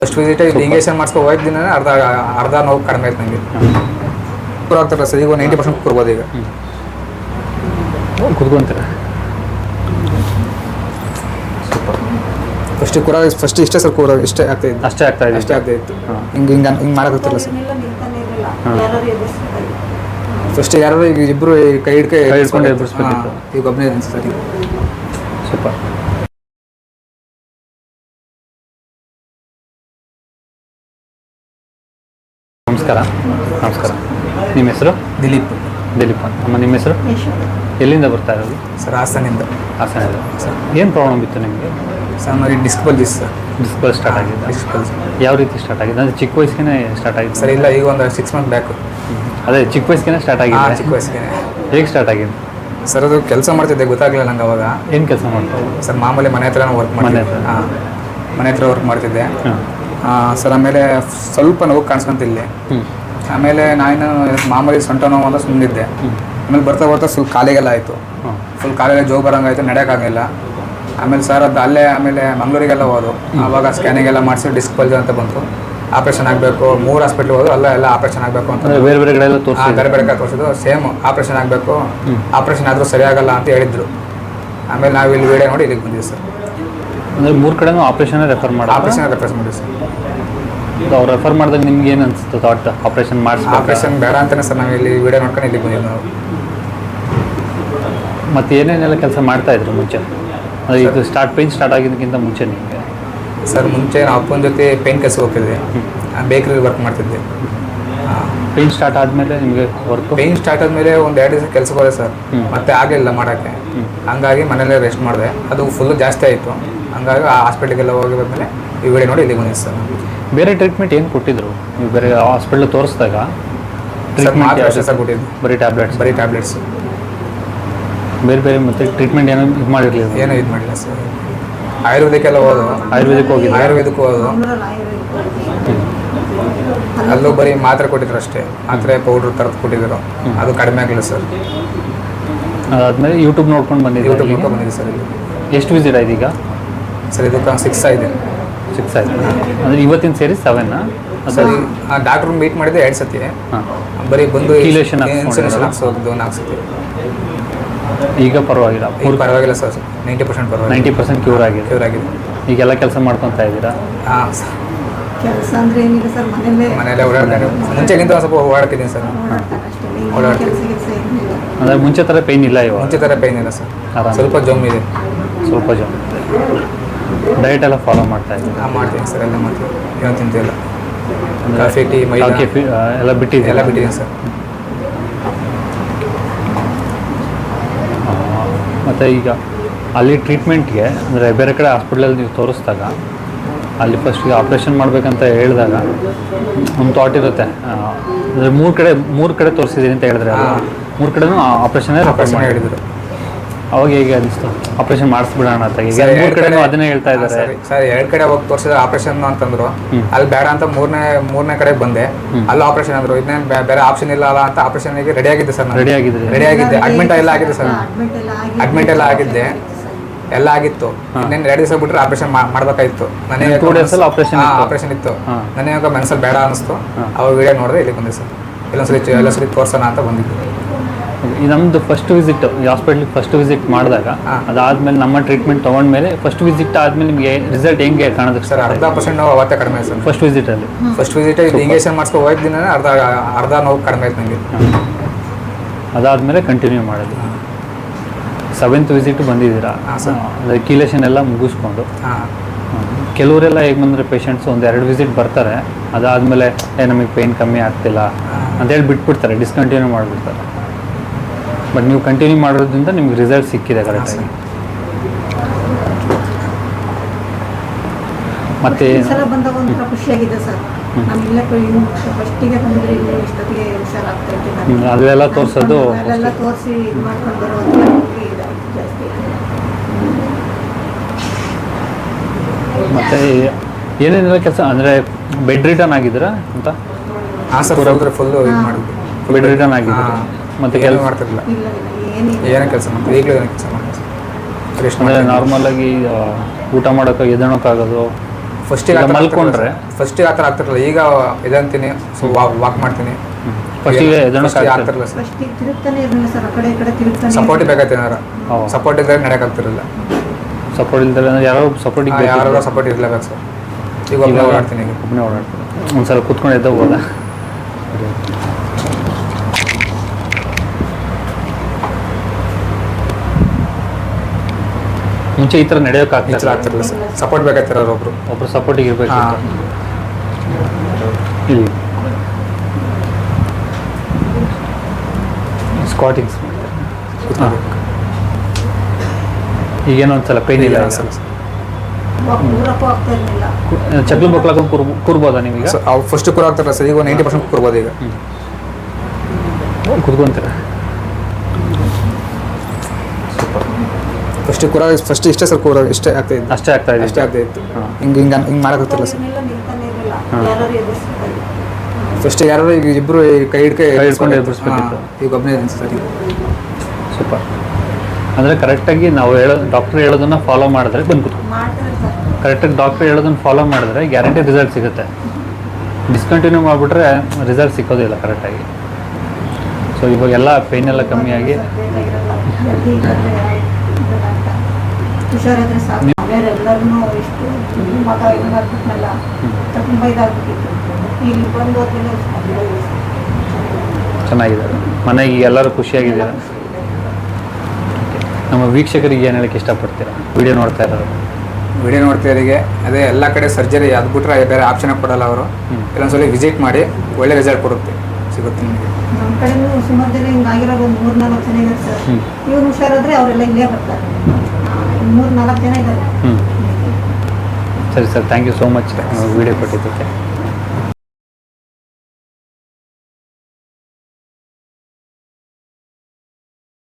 First visit injection ಮಾಡಿಸ್ಕೊ ಹೋಗಿದ್ದ ದಿನ ಅರ್ಧ ನೋವು ಕಡಿಮೆ ಆಯ್ತು ನನಗೆ. ಕುಕ್ಕರ್ ಆಗ್ತಾರಲ್ಲ ಸರ್, ಈಗ 90% ಕುಕ್ಕರ್ಬೋದು ಈಗ. ಕುತ್ಕೊಂತೀರ ಫಸ್ಟ್ ಇಷ್ಟೇ ಸರ್ ಕೂರ ಇಷ್ಟೇ ಆಗ್ತಾಯಿತ್ತು. ಅಷ್ಟೇ ಆಗ್ತಾಯಿತ್ತು. ಹಿಂಗೆ ಮಾಡೋಕ್ಕಾಗ್ತಿಲ್ಲ ಸರ್. ಫಸ್ಟ್ ಯಾರು ಈಗ ಇಬ್ಬರು ಕೈ ಹಿಡ್ಕೊಂಡು ಎಬ್ಬರಿಸ್ಬೇಕಿತ್ತು. ಈಗ ಒಬ್ಬನೇ ಸರ್. ಸೂಪರ್. ನಮಸ್ಕಾರ. ನಿಮ್ಮ ಹೆಸರು? ದಿಲೀಪ್ ಅಮ್ಮ, ನಿಮ್ಮ ಹೆಸರು? ಎಲ್ಲಿಂದ ಬರ್ತಾ ಇರೋದು? ಸರ್ ಹಾಸನಿಂದ. ಸರ್, ಏನು ಪ್ರಾಬ್ಲಮ್ ಇತ್ತು ನಿಮಗೆ? ಸರ್ ನನಗೆ ಡಿಸ್ಕ್ ಬಂದಿತ್ತು ಸರ್. ಡಿಸ್ಕ್ ಸ್ಟಾರ್ಟ್ ಆಗಿದೆ. ಯಾವ ರೀತಿ ಸ್ಟಾರ್ಟ್ ಆಗಿದೆ? ಅಂದರೆ ಚಿಕ್ಕ ವಯಸ್ಸಿಗೆ ಸ್ಟಾರ್ಟ್ ಆಗಿದೆ ಸರ್? ಇಲ್ಲ, ಈಗ ಒಂದು 6 ಮಂತ್ ಬ್ಯಾಕು. ಅದೇ ಚಿಕ್ಕ ವಯಸ್ಸಿಗೆ ಸ್ಟಾರ್ಟ್ ಆಗಿದೆ? ಚಿಕ್ಕ ವಯಸ್ಸಿಗೆ. ಹೇಗೆ ಸ್ಟಾರ್ಟ್ ಆಗಿದೆ ಸರ್? ಅದು ಕೆಲಸ ಮಾಡ್ತಿದ್ದೆ, ಗೊತ್ತಾಗಲಿಲ್ಲ ನಂಗೆ ಅವಾಗ. ಏನು ಕೆಲಸ ಮಾಡ್ತಾ ಸರ್? ಮಾಮೂಲಿ ಮನೆ ಹತ್ರ ವರ್ಕ್ ಮಾಡ್ತಿದ್ದೆ. ಮನೆ ಹತ್ರ ವರ್ಕ್ ಮಾಡ್ತಿದ್ದೆ ಸರ್. ಆಮೇಲೆ ಸ್ವಲ್ಪ ನೋವು ಕಾಣಿಸ್ಕೊಂತಿಲ್ಲ. ಆಮೇಲೆ ನಾನು ಮಾಮೂಲಿ ಸೊಂಟ ನೋವು ಅಂತ ಸುಮ್ಮನಿದ್ದೆ. ಆಮೇಲೆ ಬರ್ತಾ ಸ್ವಲ್ಪ ಕಾಲಿಗೆಲ್ಲ ಆಯಿತು. ಫುಲ್ ಕಾಲಿಗೆ ಜೋಗ ಬರೋಂಗಾಯ್ತು, ನಡೆಯೋಕ್ಕಾಗಲಿಲ್ಲ. ಆಮೇಲೆ ಸರ್ ಅದು ಅಲ್ಲೇ ಆಮೇಲೆ ಮಂಗಳೂರಿಗೆಲ್ಲ ಹೋದು. ಆವಾಗ ಸ್ಕ್ಯಾನಿಂಗ್ ಎಲ್ಲ ಮಾಡಿಸಿ ಡಿಸ್ಕ್ ಬಲ್ಜ್ ಅಂತ ಬಂತು. ಆಪ್ರೇಷನ್ ಆಗಬೇಕು. 3 ಹಾಸ್ಪಿಟ್ಲ್ ಹೋದು, ಎಲ್ಲ ಆಪ್ರೇಷನ್ ಆಗಬೇಕು ಅಂತ. ಬೇರೆ ಬೇರೆ ಕಡೆ ಬೇರೆ ಕಡೆ ತೋರಿಸಿದ್ದು ಸೇಮ್ ಆಪ್ರೇಷನ್ ಆಗಬೇಕು. ಆಪ್ರೇಷನ್ ಆದರೂ ಸರಿಯಾಗಲ್ಲ ಅಂತ ಹೇಳಿದ್ರು. ಆಮೇಲೆ ನಾವು ಇಲ್ಲಿ ವಿಡಿಯೋ ನೋಡಿ ಇಲ್ಲಿಗೆ ಬಂದಿದ್ದೀವಿ ಸರ್. ಅಂದರೆ 3 ಕಡೆನೂ ಆಪ್ರೇಷನ್ ರೆಫರ್ ಮಾಡಿದ್ವಿ ಸರ್. ಅವ್ರು ರೆಫರ್ ಮಾಡಿದಾಗ ನಿಮ್ಗೆ ಏನು ಅನಿಸ್ತು ಥಾಟ್? ಆಪ್ರೇಷನ್ ಬೇಡ ಅಂತಾನೆ ಸರ್ ನಾವು ಇಲ್ಲಿ ವಿಡಿಯೋ ನೋಡ್ಕೊಂಡು ಇಲ್ಲಿಗೆ ಬಂದಿದ್ದು ನಾವು. ಮತ್ತು ಏನೇನೆಲ್ಲ ಕೆಲಸ ಮಾಡ್ತಾಯಿದ್ರು ಮುಂಚೆ? ಇದು ಪೇನ್ ಸ್ಟಾರ್ಟ್ ಆಗಿದ್ದಕ್ಕಿಂತ ಮುಂಚೆ ನಿಮಗೆ? ಸರ್ ಮುಂಚೆ ನಾವು ಅಪ್ಪನ ಜೊತೆ ಪೇನ್ ಕೆಲಸ ಹೋಗ್ತಿದ್ದೆ, ಬೇಕ್ರಿಲಿ ವರ್ಕ್ ಮಾಡ್ತಿದ್ದೆ. ಪೇನ್ ಸ್ಟಾರ್ಟ್ ಆದಮೇಲೆ ನಿಮಗೆ ಪೇನ್ ಸ್ಟಾರ್ಟ್ ಆದಮೇಲೆ ಒಂದು 2 ದಿವಸ ಕೆಲಸಕ್ಕೆ ಹೋದೆ ಸರ್. ಮತ್ತೆ ಆಗಲಿಲ್ಲ ಮಾಡೋಕ್ಕೆ. ಹಂಗಾಗಿ ಮನೇಲೇ ರೆಸ್ಟ್ ಮಾಡಿದೆ. ಅದು ಫುಲ್ಲು ಜಾಸ್ತಿ ಆಯಿತು. ಹಂಗಾಗಿ ಆ ಹಾಸ್ಪಿಟ್ಲಿಗೆಲ್ಲ ಹೋಗಿ ಬಂದಮೇಲೆ ಈ ವಿಡಿಯೋ ನೋಡಿ ಇಲ್ಲಿಗೆ ಬಂದಿದ್ದೆ ಸರ್. ಬೇರೆ ಟ್ರೀಟ್ಮೆಂಟ್ ಏನು ಕೊಟ್ಟಿದ್ರು ನೀವು ಬೇರೆ ಹಾಸ್ಪಿಟ್ಲ್ ತೋರಿಸಿದಾಗ? ಸರ್ ಕೊಟ್ಟಿದ್ದು ಬರೀ ಟ್ಯಾಬ್ಲೆಟ್ಸ್. ಬೇರೆ ಮತ್ತೆ ಟ್ರೀಟ್ಮೆಂಟ್ ಏನೋ ಇದು ಮಾಡಿರಲಿಲ್ಲ? ಏನೂ ಇದು ಮಾಡಿಲ್ಲ ಸರ್. ಆಯುರ್ವೇದಕ್ಕೆಲ್ಲ ಹೋದು. ಆಯುರ್ವೇದಕ್ಕೆ ಹೋದು. ಅಲ್ಲೂ ಬರೀ ಮಾತ್ರೆ ಕೊಟ್ಟಿದ್ರು ಅಷ್ಟೇ. ಮಾತ್ರೆ ಪೌಡ್ರ್ ತರದ್ದು ಕೊಟ್ಟಿದ್ರು. ಅದು ಕಡಿಮೆ ಆಗಿಲ್ಲ ಸರ್. ಅದಾದಮೇಲೆ ಯೂಟ್ಯೂಬ್ ನೋಡ್ಕೊಂಡು ಬಂದಿದ್ದೆ ಸರ್. ಇಲ್ಲಿ ಎಷ್ಟು ವಿಸಿಟ್ ಆಯ್ತು ಈಗ ಸರ್? ಇದಕ್ಕೆ 6 ಆಗಿದೆ. 6 ಆಯ್ತು. ಅಂದರೆ ಇವತ್ತಿನ ಸೇರಿ 7 ಸರಿ. ಡಾಕ್ಟ್ರ್ ಮೀಟ್ ಮಾಡಿದ್ದೆ 2 ಸತಿ. ಬರೀ ಬಂದು ಇನ್ಸುಲೆನ್ಸ್ ಹಾಕ್ಸೋದು 4 ಸತಿ. ಈಗ ಪರವಾಗಿಲ್ಲ? ಪರವಾಗಿಲ್ಲ ಸರ್. 90% ಪರವಾಗಿಲ್ಲ. 90% ಕ್ಯೂರ್ ಆಗಿದೆ. ಈಗೆಲ್ಲ ಕೆಲಸ ಮಾಡ್ಕೊತಾ ಇದ್ದೀರಾ? ಹಾಂ ಸರ್. ಕೆಲಸ ಅಂದರೆ ಏನಿಲ್ಲ ಸರ್, ಮನೆಯಲ್ಲೇ ಓಡಾಡ್ತಾರೆ. ಮುಂಚೆಗಿಂತ ಸ್ವಲ್ಪ ಓಡಾಡ್ತಿದ್ದೀನಿ ಸರ್. ಅಂದರೆ ಮುಂಚೆ ಥರ ಪೇಯ್ನ್ ಇಲ್ಲ ಇವಾಗ? ಮುಂಚೆ ಥರ ಪೇಯ್ನ್ ಇಲ್ಲ ಸರ್. ಸ್ವಲ್ಪ ಜಮ್ ಇದೆ. ಡಯಟ್ ಎಲ್ಲ ಫಾಲೋ ಮಾಡ್ತಾ ಇದ್ದೀನಿ? ಮಾಡ್ತೀನಿ ಸರ್. ಎಲ್ಲ ಮಾಡ್ತೀನಿ. ಏನೋ ತಿಂತಿಲ್ಲ. ಕಾಫಿ ಟೀ ಎಲ್ಲ ಬಿಟ್ಟಿದ್ದೀನಿ ಸರ್. ಮತ್ತು ಈಗ ಅಲ್ಲಿ ಟ್ರೀಟ್ಮೆಂಟ್ಗೆ ಅಂದರೆ ಬೇರೆ ಕಡೆ ಹಾಸ್ಪಿಟ್ಲಲ್ಲಿ ನೀವು ತೋರಿಸಿದಾಗ ಅಲ್ಲಿ ಫಸ್ಟಿಗೆ ಆಪ್ರೇಷನ್ ಮಾಡಬೇಕಂತ ಹೇಳಿದಾಗ ಒಂದು ಥಾಟ್ ಇರುತ್ತೆ. ಅಂದರೆ 3 ಕಡೆ ತೋರಿಸಿದ್ದೀನಿ ಅಂತ ಹೇಳಿದ್ರೆ 3 ಕಡೆನೂ ಆಪ್ರೇಷನ್ನೇ ರೆಫರ್ ಮಾಡಿದ್ರು. ಅವಾಗ ಹೇಗೆ ಅನಿಸ್ತು? ಆಪ್ರೇಷನ್ ಮಾಡಿಸ್ಬಿಡೋಣ ಅಂತ. ಈಗ 3 ಕಡೆನೂ ಅದನ್ನೇ ಹೇಳ್ತಾ ಇದ್ದಾರೆ ಸರ್. 2 ಕಡೆ ಹೋಗಿ ತೋರಿಸಿದ್ರೆ ಆಪ್ರೇಷನ್ ಅಂತಂದ್ರು. ಅಲ್ಲಿ ಬೇಡ ಅಂತ ಮೂರನೇ ಕಡೆಗೆ ಬಂದೆ. ಅಲ್ಲಿ ಆಪ್ರೇಷನ್ ಅಂದರು. ಇನ್ನೇನು ಬೇರೆ ಆಪ್ಷನ್ ಇಲ್ಲ ಅಲ್ಲ ಅಂತ ಆಪ್ರೇಷನ್ಗೆ ರೆಡಿ ಆಗಿದ್ದೆ ಸರ್. ರೆಡಿ ಆಗಿದ್ದೆ. ಅಡ್ಮಿಟ್ ಎಲ್ಲ ಆಗಿದೆ ಸರ್. ಅಡ್ಮಿಟ್ ಎಲ್ಲ ಆಗಿದ್ದೆ. ಎಲ್ಲ ಆಗಿತ್ತು. ಇನ್ನೇನು 2 ದಿವಸ ಬಿಟ್ಟರೆ ಆಪ್ರೇಷನ್ ಮಾಡಬೇಕಾಗಿತ್ತು. ನನಗೆ 2 ಡೇಸಲ್ಲಿ ಆಪ್ರೇಷನ್ ಇತ್ತು. ನನಗೆ ಮನಸ್ಸಲ್ಲಿ ಬೇಡ ಅನ್ನಿಸ್ತು. ಅವಾಗ ವಿಡಿಯೋ ನೋಡಿದೆ ಇಲ್ಲಿಗೆ ಬಂದೆ ಸರ್. ಎಲ್ಲ ಸರಿ ತೋರಿಸೋಣ ಅಂತ ಬಂದಿದ್ದು. ನಮ್ಮದು ಫಸ್ಟ್ ವಿಸಿಟ್ ಹಾಸ್ಪಿಟ್ಲಿಗೆ ಫಸ್ಟ್ ವಿಸಿಟ್ ಮಾಡಿದಾಗ ಅದಾದಮೇಲೆ ನಮ್ಮ ಟ್ರೀಟ್ಮೆಂಟ್ ತೊಗೊಂಡ್ಮೇಲೆ ಫಸ್ಟ್ ವಿಸಿಟ್ ಆದಮೇಲೆ ನಿಮಗೆ ರಿಸಲ್ಟ್ ಹೆಂಗೆ ಕಾಣೋದಕ್ಕೆ ಸರ್? 10% ಅವತ್ತೇ ಕಡಿಮೆ ಆಯ್ತು ಸರ್. ಫಸ್ಟ್ ವಿಸಿಟಲ್ಲಿ ಇಂಜೆಕ್ಷನ್ ಮಾಡಿಸ್ಕೊ ಹೋಗಿದ್ದ ದಿನ ಅರ್ಧ ನೋವು ಕಡಿಮೆ ಆಯ್ತು ನನಗೆ. ಅದಾದಮೇಲೆ ಕಂಟಿನ್ಯೂ ಮಾಡೋದು. 7th ವಿಸಿಟ್ ಬಂದಿದ್ದೀರಾ? ರೆಕ್ಯುಲೇಷನ್ ಎಲ್ಲ ಮುಗಿಸ್ಕೊಂಡು. ಕೆಲವರೆಲ್ಲ ಹೇಗೆ ಬಂದರೆ ಪೇಷಂಟ್ಸ್ 1-2 ವಿಸಿಟ್ ಬರ್ತಾರೆ. ಅದಾದಮೇಲೆ ನಮಗೆ ಪೇಯ್ನ್ ಕಮ್ಮಿ ಆಗ್ತಿಲ್ಲ ಅಂತೇಳಿ ಬಿಟ್ಬಿಡ್ತಾರೆ, ಡಿಸ್ಕಂಟಿನ್ಯೂ ಮಾಡಿಬಿಡ್ತಾರೆ. ಬಟ್ ನೀವು ಕಂಟಿನ್ಯೂ ಮಾಡೋದ್ರಿಂದ ನಿಮ್ಗೆ ರಿಸಲ್ಟ್ ಸಿಕ್ಕಿದೆ ಕರೆಕ್ಟಾಗಿ. ಮತ್ತೆ ಸಲ ಬಂದಾಗ ಒಂಥರ ಖುಷಿಯಾಗಿದೆ ಸರ್. ನಾನೆಲ್ಲ ಫಸ್ಟಿಗೆ ಬಂದರೆ ಇಲ್ಲಿ ಇಷ್ಟೊತ್ತಿಗೆ ಹುಷಾರಾಗ್ತಾ ಇದ್ದೀನಿ. ಅದೆಲ್ಲ ತೋರಿಸೋದು ಅಲ್ಲೆಲ್ಲ ತೋರಿಸಿ ಇದು ಮಾಡ್ಕೊಂಡು ಬರೋದು ಜಾಸ್ತಿ. ಮತ್ತು ಏನೇನೆಲ್ಲ ಕೆಲಸ ಅಂದರೆ ಬೆಡ್ ರಿಟರ್ನ್ ಆಗಿದ್ದೀರಾ ಅಂತ? ಹಾಂ ಸರ್. ಫುಲ್ಲು ಇದು ಮಾಡಿದ್ವಿ. ಬೆಡ್ ರಿಟರ್ನ್ ಆಗಿದ್ದೀರಾ? ಮತ್ತು ಕೆಲಸ ಮಾಡ್ತಿರಲಿಲ್ಲ. ಏನೋ ಕೆಲಸ ಮಾಡ್ತೀವಿ. ಈಗಲೂ ಏನೋ ಕೆಲಸ ಮಾಡ್ತೀವಿ. ಅಂದರೆ ನಾರ್ಮಲಾಗಿ ಊಟ ಮಾಡೋಕ್ಕೆ ಎದ್ದೇಳೋಕ್ಕಾಗೋದು? ಫಸ್ಟಿಗೆ ಮಲ್ಕೊಂಡ್ರೆ ಫಸ್ಟಿಗೆ ಆ ಥರ ಆಗ್ತಿರಲಿಲ್ಲ. ಈಗ ಇದಂತೀನಿ, ಸೊ ವಾಕ್ ಮಾಡ್ತೀನಿ. ಫಸ್ಟಿಗೆ ಆಗ್ತಿರಲಿಲ್ಲ ಸರ್. ಫಸ್ಟಿಗೆ ತಿರುಗ್ತಾನೆ ಇರಲಿಲ್ಲ ಸರ್, ಆ ಕಡೆ ಈ ಕಡೆ ತಿರುಗ್ತಾನೆ ಸಪೋರ್ಟ್ ಬೇಕಾಯ್ತು ಏನಾರ. ಸಪೋರ್ಟ್ ಇದ್ದರೆ ನಡೆಯೋಕ್ಕಾಗ್ತಿರಲಿಲ್ಲ. ಸಪೋರ್ಟ್ ಇಲ್ದಲ್ಲ ಅಂದ್ರೆ ಯಾರೋ ಸಪೋರ್ಟಿಗೆ ಯಾರೋ ಸಪೋರ್ಟ್ ಇರಲೇಬೇಕು ಸರ್. ಈಗ ಒಬ್ಬನೇ ಓಡಾಡ್ತೀನಿ. ಈಗ ಒಬ್ಬನೇ ಓಡಾಡ್ತೀನಿ. ಒಂದ್ಸಲ ಕೂತ್ಕೊಂಡು ಎದ್ದ ಹೋದ. ಮುಂಚೆ ಈ ಥರ ಆಗ್ತಿರಲಿಲ್ಲ ಸರ್. ಸಪೋರ್ಟ್ ಬೇಕಾಗ್ತಿರೋರು ಒಬ್ರು ಸಪೋರ್ಟಿಗೆ ಇರಬೇಕು. ಇಲ್ಲಿ ಸ್ಕ್ವಾಟಿಂಗ್ಸ್ ಈಗೇನೋ ಒಂದ್ಸಲ ಪೈನ್ ಇಲ್ಲ ಸರ್. ಕೂರಕ್ಕೂ ಆಗ್ತಾ ಇರಲಿಲ್ಲ. ಚಕ್ಲು ಬಕ್ಲಾಕೊಂಡು ಕೂರ್ಬೋದಾ ನೀವೀಗ? ಅವ್ರು ಫಸ್ಟ್ ಕೂರಾಗ್ತಾರಲ್ಲ ಸರ್, ಈಗ 90% ಕೂರ್ಬೋದು. ಈಗ ಕುತ್ಕೊಂತೀರ? ಫಸ್ಟ್ ಇಷ್ಟೇ ಸರ್ ಕೂರ ಇಷ್ಟೇ ಆಗ್ತಾ ಇತ್ತು. ಅಷ್ಟೇ ಆಗ್ತಾ ಇತ್ತು. ಹಿಂಗೆ ಮಾಡೋಕ್ಕಾಗ್ತಿರಲ್ಲ ಸರ್. ಅವ್ರನ್ನೆಲ್ಲ ನಿಲ್ತಾನೆ ಇರಲಿಲ್ಲ, ಯಾರು ಎದುರಿಸ್ತಾ ಇದ್ರು. ಫಸ್ಟ್ ಯಾರು ಈಗ ಇಬ್ಬರು ಕೈ ಹಿಡ್ಕೊಂಡು ಎದುರಿಸ್ಬೇಕಿತ್ತು. ಈಗ ಒಬ್ಬನೇ ಸರ್. ಸೂಪರ್. ಅಂದರೆ ಕರೆಕ್ಟಾಗಿ ನಾವು ಡಾಕ್ಟ್ರ್ ಹೇಳೋದನ್ನು ಫಾಲೋ ಮಾಡಿದ್ರೆ ಬಂದು ಕೂತ್ಕೊಂಡು ಮಾಡ್ತಾರೆ ಸರ್. ಕರೆಕ್ಟಾಗಿ ಡಾಕ್ಟ್ರ್ ಹೇಳೋದನ್ನು ಫಾಲೋ ಮಾಡಿದ್ರೆ ಗ್ಯಾರಂಟಿ ರಿಸಲ್ಟ್ ಸಿಗುತ್ತೆ. ಡಿಸ್ಕಂಟಿನ್ಯೂ ಮಾಡಿಬಿಟ್ರೆ ರಿಸಲ್ಟ್ ಸಿಕ್ಕೋದಿಲ್ಲ ಕರೆಕ್ಟಾಗಿ. ಸೊ ಇವಾಗೆಲ್ಲ ಪೇನ್ ಎಲ್ಲ ಕಮ್ಮಿಯಾಗಿ ಹುಷಾರಾದ್ರೆ ಸಾಕು. ಬೇರೆಲ್ಲರೂ ಇಷ್ಟು ಮಗ ಹಿಂಗಾಗ್ಬಿಟ್ನಲ್ಲ, ತುಂಬ ಇದಾಗ್ಬಿಟ್ಟಿತ್ತು. ಇಲ್ಲಿ ಬಂದು ಹೋದ್ಮೇಲೆ ಚೆನ್ನಾಗಿದೆ. ಮನೆಗೆ ಎಲ್ಲರೂ ಖುಷಿಯಾಗಿದ್ದೀರಾ? ನಮ್ಮ ವೀಕ್ಷಕರಿಗೆ ಏನು ಹೇಳಕ್ಕೆ ಇಷ್ಟಪಡ್ತೀರಾ ವಿಡಿಯೋ ನೋಡ್ತಾ ಇರೋರು? ವಿಡಿಯೋ ನೋಡ್ತಿರೋರಿಗೆ ಅದೇ ಎಲ್ಲ ಕಡೆ ಸರ್ಜರಿ ಅದು ಬಿಟ್ಟರೆ ಬೇರೆ ಆಪ್ಷನ್ ಕೊಡಲ್ಲ ಅವರು. ಕೆಲವೊಂದ್ಸಲ ವಿಸಿಟ್ ಮಾಡಿ ಒಳ್ಳೆ ರಿಸಲ್ಟ್ ಸಿಗುತ್ತೆ ನಿಮಗೆ. ನಮ್ಮ ಕಡೆನೂ ಸುಮಾರು ಜನ ಹಿಂಗಾಗಿರೋದು ಒಂದು 3-4 ಜನ ಇದ್ದಾರೆ ಸರ್. ಇವ್ರು ಹುಷಾರಾದ್ರೆ ಅವರೆಲ್ಲ ಇಲ್ಲೇ ಬರ್ತಾರೆ. 3-4 ಜನ ಇದ್ದಾರೆ. ಸರಿ sir, thank you so much video ಕೊಟ್ಟಿದ್ದಕ್ಕೆ.